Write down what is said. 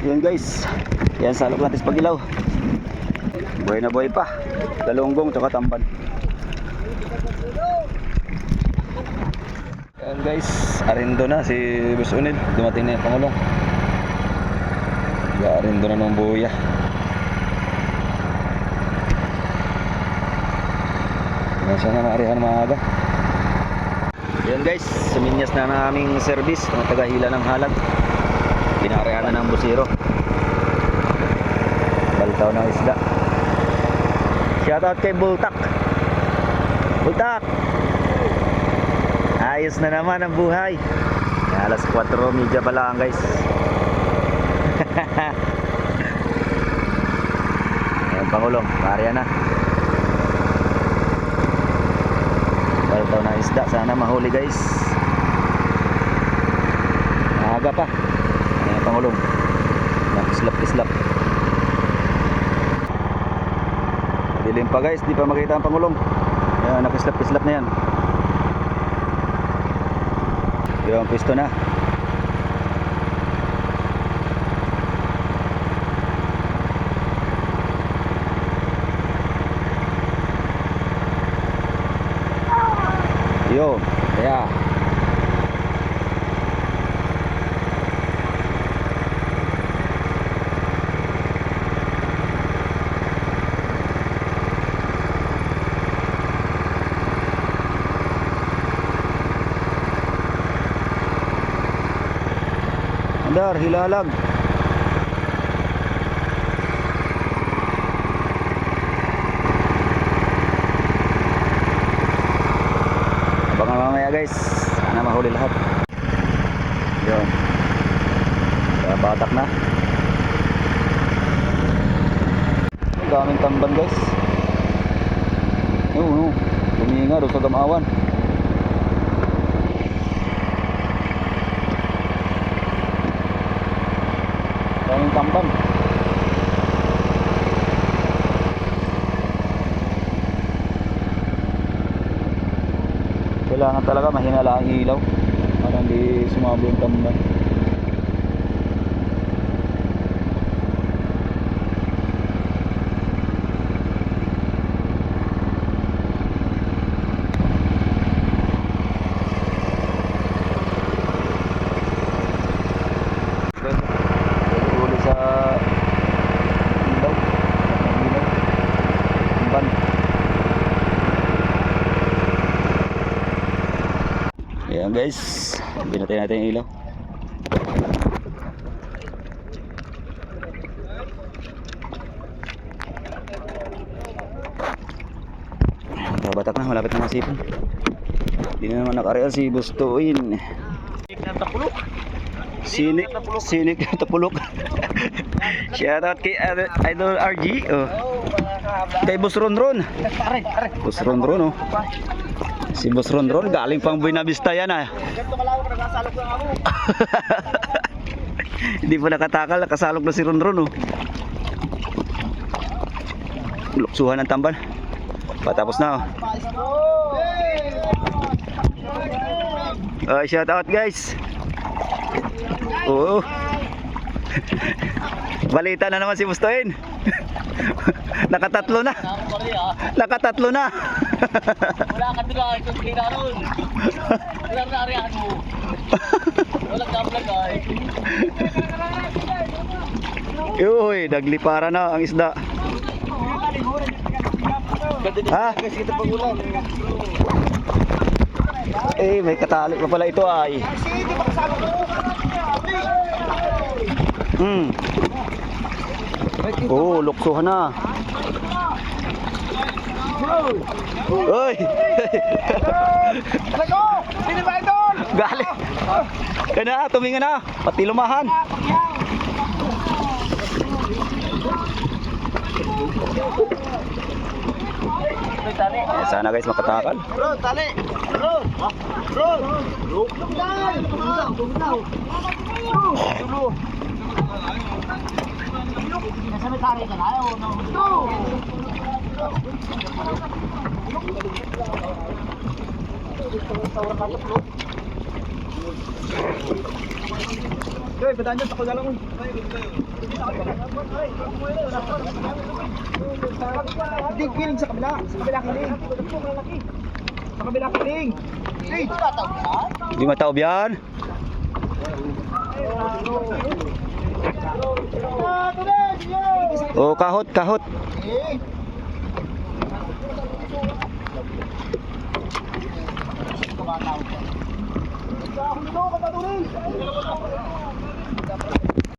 Yun guys, yan salok natin sa Pagilaw. Buhay na buhay pa, galunggong tsaka tamban. Yan guys, arindo na si Boss Unil. Dumating na yung Pangulong. Arindo na ng buya. Sana maarihan maaga. Yan guys, suminyas na naming service ng tagahila ng halag. Pinarehan na ng busiro. Baltaw ng isda. Shoutout kay Bultak. Bultak, ayos na naman ang buhay. Alas 4:30 pa lang guys. Ayan Pangulong, pareha na. Baltaw na isda, sana mahuli guys. Maaga pa. Ayan Pangulong, nakislap-kislap. Dilim pa guys, di pa makita ang Pangulong. Ayan, nakislap-kislap na yan. Yung pwesto na. Yo, kaya andar hilalag. Abangan mamaya guys, sana mahuli lahat. Yun, kaya batak na. Ang daming tamban guys. No, luminga doon sa Gamawan. Daming tamban. Kailangan talaga mahina lang ang ilaw para hindi sumabog yung tamban. Huli sa ilaw. Tamban. Ayan guys, pinatay natin yung ilaw. Batak na, malapit na masipon. Hindi na naman nakareal si Bustuin. Sinik na tapulok. Shoutout kay Idol RG. Oh. Kay Boss Ronron. Boss Ronron oh. Si Boss Ronron galing pang Buena Vista yan ah. Hindi pa nakatakal, nakasalok na si Ronron oh. Luksuhan ng tamban. Patapos na oh. Shout out guys. Oo. Balita na naman si Bustoin. Nakatatlo na. Nakatatlo na. Wala ka dila, ito kina ron. Wala na arihan mo. Wala ka vlog ay. Uy, naglipara na ang isda. Ha? Eh, may katali pa pala ito ay. Oh, luksuhan na. Uy! Sino ba ito? Gali! Kaya na, tuminga na. Pati lumahan. Sana guys makatakal. Bro, tali. Bro. Bro. Nasa may tali ka na ayaw. Okay, badaan dyan, takol na lang. Hindi, kiling sa kabila. Sa kabila kiling. Sa kabila kiling. Hey! Di mataob yan. Oh, kahot, kahot.